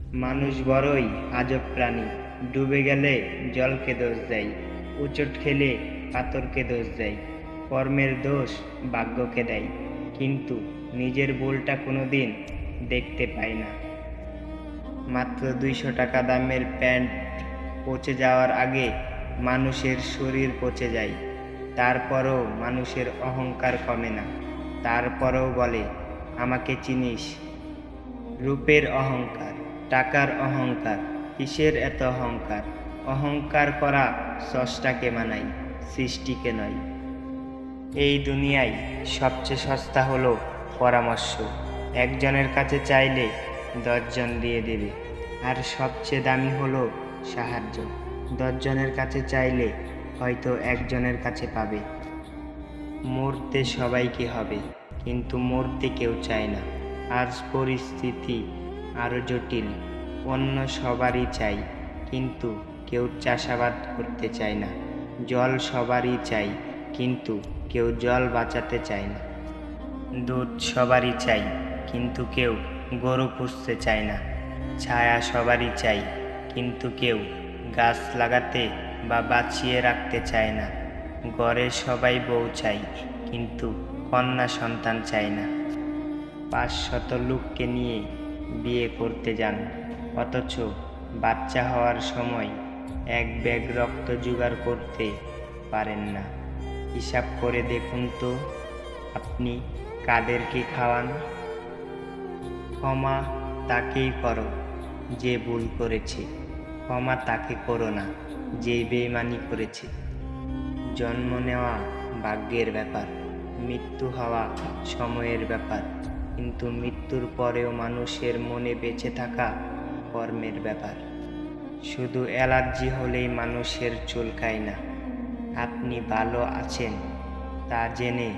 মানুষ বড়ই আজব প্রাণী। ডুবে গেলে জলকে দোষ দেয়, উচট খেলে পাথরকে দোষ দেয়, কর্মের দোষ ভাগ্যকে দেয়, কিন্তু নিজের ভুলটা কোনোদিন দেখতে পায় না। মাত্র 200 টাকা দামের প্যান্ট পচে যাওয়ার আগে মানুষের শরীর পচে যায়। তারপরও মানুষের অহংকার কমে না। তারপরও বলে, আমাকে চিনিস? রূপের অহংকার, টাকার অহংকার, কিসের এত অহংকার? অহংকার করা স্রষ্টাকে মানায়, সৃষ্টিকে নয়। এই দুনিয়ায় সবচেয়ে সস্তা হলো পরামর্শ। একজনের কাছে চাইলে 10 জন দিয়ে দেবে। আর সবচেয়ে দামি হলো সাহায্য। 10 জনের কাছে চাইলে হয়তো একজনের কাছে পাবে। মরতে সবাইকে হবে, কিন্তু মরতে কেউ চায় না। আজ পরিস্থিতি আরো জটিল। অন্য সবারই চাই, কিন্তু কেউ চাষাবাদ করতে চায় না। জল সবারই চাই, কিন্তু কেউ জল বাঁচাতে চায় না। দুধ সবারই চাই, কিন্তু কেউ গরু পুষতে চায় না। ছায়া সবারই চাই, কিন্তু কেউ গাছ লাগাতে বা বাঁচিয়ে রাখতে চায় না। ঘরে সবাই বউ চাই, কিন্তু কন্যা সন্তান চায় না। 500 লোককে নিয়ে বিয়ে করতে যান, অথচ বাচ্চা হওয়ার সময় এক ব্যাগ রক্ত জোগাড় করতে পারেন না। হিসাব করে দেখুন তো, আপনি কাদেরকে খাওয়ান? ক্ষমা তাকেই করো যে ভুল করেছে, ক্ষমা তাকে করো না যে বেইমানি করেছে। জন্ম নেওয়া ভাগ্যের ব্যাপার, মৃত্যু হওয়া সময়ের ব্যাপার, কিন্তু মৃত্যুর পরেও মানুষের মনে বেঁচে থাকা কর্মের ব্যাপার। শুধু অ্যালার্জি হলেই মানুষের চুলকায় না। আপনি ভালো আছেন তা জেনে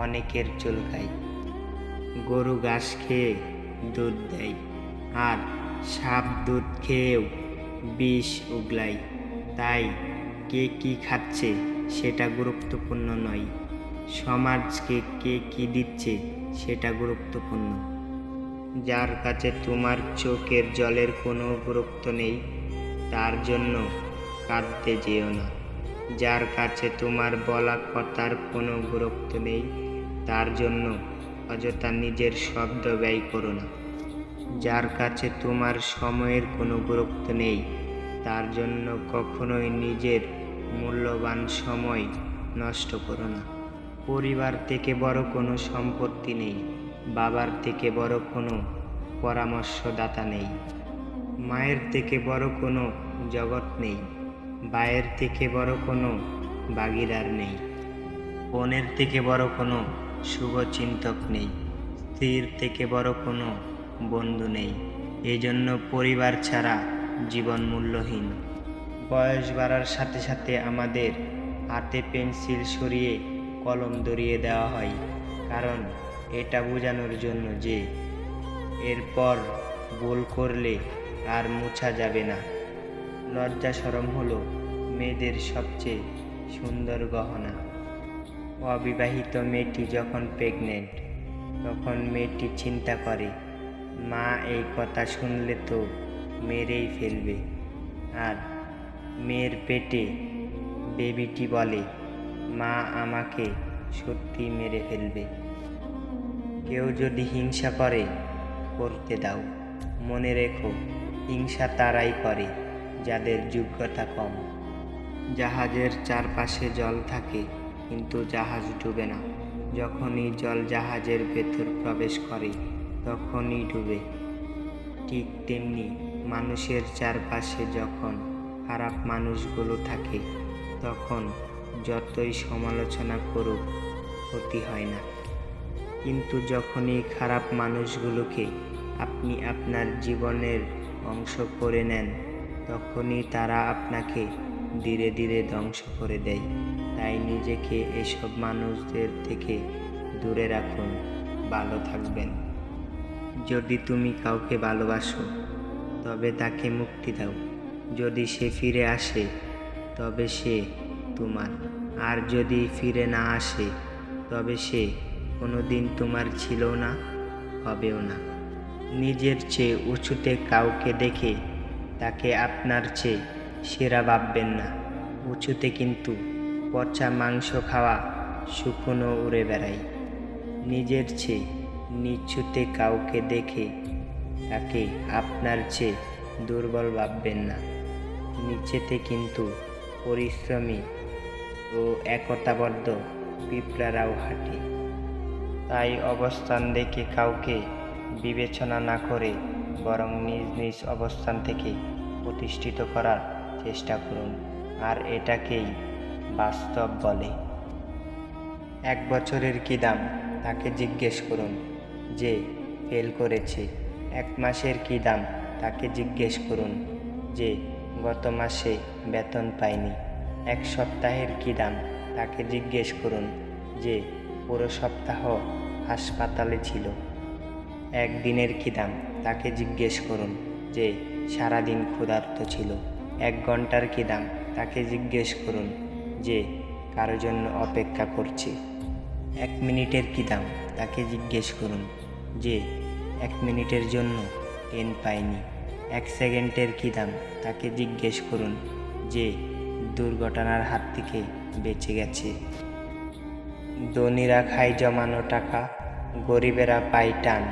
অনেকের চুলকায়। গরু ঘাস খেয়ে দুধ দেয়, আর সাপ দুধ খেয়েও বিষ উগলায়। তাই কে কি খাচ্ছে সেটা গুরুত্বপূর্ণ নয়, সমাজকে কে কি দিচ্ছে সেটা গুরুত্বপূর্ণ। যার কাছে তোমার চোখের জলের কোনো গুরুত্ব নেই, তার জন্য কাঁদতে যেও না। যার কাছে তোমার বলা কথার কোনো গুরুত্ব নেই, তার জন্য অযথা নিজের শব্দ ব্যয় করো না। যার কাছে তোমার সময়ের কোনো গুরুত্ব নেই, তার জন্য কখনোই নিজের মূল্যবান সময় নষ্ট করো না। পরিবার থেকে বড় কোনো সম্পত্তি নেই, বাবার থেকে বড় কোনো পরামর্শদাতা নেই, মায়ের থেকে বড় কোনো জগৎ নেই, ভাইয়ের থেকে বড় কোনো ভাগীদার নেই, বোনের থেকে বড় কোনো শুভচিন্তক নেই, স্ত্রীর থেকে বড় কোনো বন্ধু নেই। এজন্য পরিবার ছাড়া জীবন মূল্যহীন। বয়স বাড়ার সাথে সাথে আমাদের হাতে পেন্সিল সরিয়ে কলম ধরিয়ে দেওয়া হয়, কারণ এটা বোঝানোর জন্য যে এরপর ভুল করলে আর মুছা যাবে না। লজ্জা শরম হলো মেয়েদের সবচেয়ে সুন্দর গহনা। অবিবাহিত মেয়েটি যখন প্রেগনেন্ট, তখন মেয়েটি চিন্তা করে, মা এই কথা শুনলে তো মেরেই ফেলবে। আর মেয়ের পেটে বেবিটি বলে, মা আমাকে সত্যি মেরে ফেলবে। কেউ যদি হিংসা করে, করতে দাও। মনে রেখো, হিংসা তারাই করে যাদের যোগ্যতা কম। জাহাজের চারপাশে জল থাকে, কিন্তু জাহাজ ডুবে না। যখনই জল জাহাজের ভেতর প্রবেশ করে, তখনই ডুবে। ঠিক তেমনি মানুষের চারপাশে যখন খারাপ মানুষগুলো থাকে, তখন যতই সমালোচনা করুক ক্ষতি হয় না। কিন্তু যখনই খারাপ মানুষগুলোকে আপনি আপনার জীবনের অংশ করে নেন, তখনই তারা আপনাকে ধীরে ধীরে ধ্বংস করে দেয়। তাই নিজেকে এসব মানুষদের থেকে দূরে রাখুন, ভালো থাকবেন। যদি তুমি কাউকে ভালোবাসো, তবে তাকে মুক্তি দাও। যদি সে ফিরে আসে, তবে সে তোমার। আর যদি ফিরে না আসে, তবে সে কোনোদিন তোমার ছিল না, হবেও না। নিজের চেয়ে উঁচুতে কাউকে দেখে তাকে আপনার চেয়ে সেরা ভাববেন না। উঁচুতে কিন্তু পচা মাংস খাওয়া শুকনো উড়ে বেড়ায়। নিজের চেয়ে নিচুতে কাউকে দেখে তাকে আপনার চেয়ে দুর্বল ভাববেন না। নিচেতে কিন্তু পরিশ্রমী ও একতাবদ্ধ পিঁপড়ারাও হাঁটে। তাই অবস্থান দেখে কাউকে বিবেচনা না করে বরং নিজ নিজ অবস্থান থেকে প্রতিষ্ঠিত করার চেষ্টা করুন, আর এটাকেই বাস্তব বলে। 1 বছরের কী দাম তাকে জিজ্ঞেস করুন যে ফেল করেছে। 1 মাসের কী দাম তাকে জিজ্ঞেস করুন যে গত মাসে বেতন পায়নি। 1 সপ্তাহের কী দাম তাকে জিজ্ঞেস করুন যে পুরো সপ্তাহ হাসপাতালে ছিল। 1 দিনের কী দাম তাকে জিজ্ঞেস করুন যে সারাদিন ক্ষুধার্ত ছিল। 1 ঘন্টার কী দাম তাকে জিজ্ঞেস করুন যে কারো জন্য অপেক্ষা করছে। 1 মিনিটের কী দাম তাকে জিজ্ঞেস করুন যে 1 মিনিটের জন্য ট্রেন পায়নি। 1 সেকেন্ডের কী দাম তাকে জিজ্ঞেস করুন যে দুর্ঘটনার হাত থেকে বেঁচে গেছে। ধনীরা খায় জমানো টাকা, গরিবেরা পায় টান।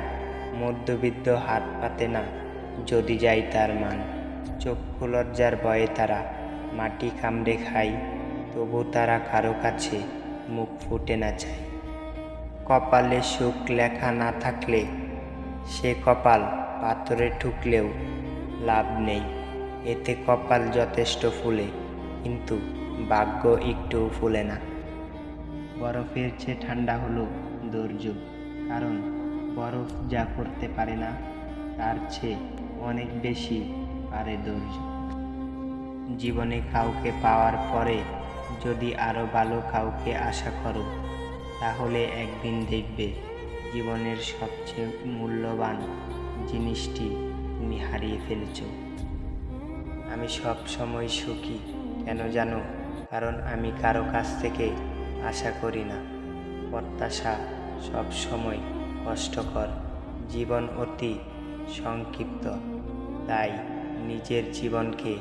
মধ্যবিত্ত হাত পাতে না যদি যায় তার মান। চক্ষু লজ্জার ভয়ে তারা মাটি কামড়ে খায়, তবু তারা কারো কাছে মুখ ফুটে না চায়। কপালে সুখ লেখা না থাকলে সে কপাল পাথরে ঠুকলেও লাভ নেই। এতে কপাল যথেষ্ট ফুলে, কিন্তু ভাগ্য একটুও ফুলে না। বরফের চেয়ে ঠান্ডা হলো ধৈর্য, কারণ বরফ যা করতে পারে না তার চেয়ে অনেক বেশি পারে ধৈর্য। জীবনে কাউকে পাওয়ার পরে যদি আরও ভালো কাউকে আশা করো, তাহলে একদিন দেখবে জীবনের সবচেয়ে মূল্যবান জিনিসটি তুমি হারিয়ে ফেলেছ। আমি সব সময় সুখী কেন জানো? কারণ আমি কারো কাছ থেকে আশা করি না। প্রত্যাশা সব সময় কষ্টকর, জীবন অতি সংক্ষিপ্ত। তাই নিজের জীবনকে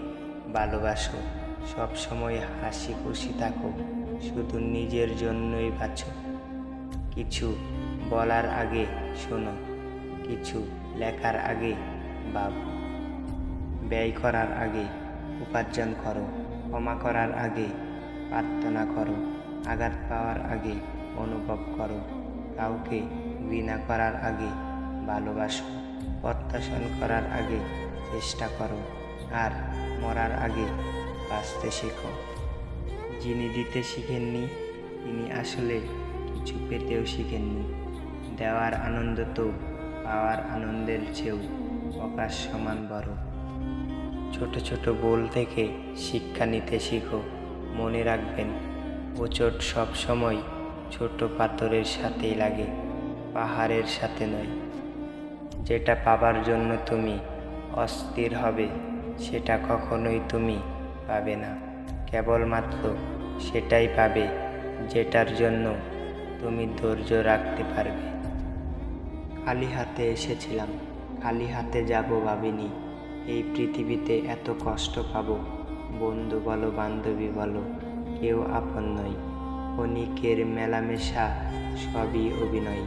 ভালোবাসো, সব সময় হাসি খুশি থাকো, শুধু নিজের জন্যই বাঁচো। কিছু বলার আগে শোনো, কিছু লেখার আগে ভাবো, ব্যয় করার আগে উপার্জন করো, ক্ষমা করার আগে প্রার্থনা করো, আঘাত পাওয়ার আগে অনুভব করো, কাউকে ঘৃণা করার আগে ভালোবাসো, প্রত্যাশা করার আগে চেষ্টা করো, আর মরার আগে বাঁচতে শেখো। যিনি দিতে শিখেননি তিনি আসলে কিছু পেতেও শিখেননি। দেওয়ার আনন্দ তো পাওয়ার আনন্দের চেয়েও প্রকাশ সমান বড়। ছোট ছোট ভুল থেকে শিক্ষা নিতে শিখো। মনে রাখবেন, হোঁচট সব সময় ছোট পাথরের সাথেই লাগে, পাহাড়ের সাথে নয়। যেটা পাবার জন্য তুমি অস্থির হবে সেটা কখনোই তুমি পাবে না। কেবলমাত্র সেটাই পাবে যেটার জন্য তুমি ধৈর্য রাখতে পারবে। খালি হাতে এসেছিলাম, খালি হাতে যাব ভাবিনি। এই পৃথিবীতে এত কষ্ট পাবো, বন্ধু বলো বান্ধবী বলো কেউ আপন নয়। ক্ষণিকের মেলামেশা সবই অভিনয়।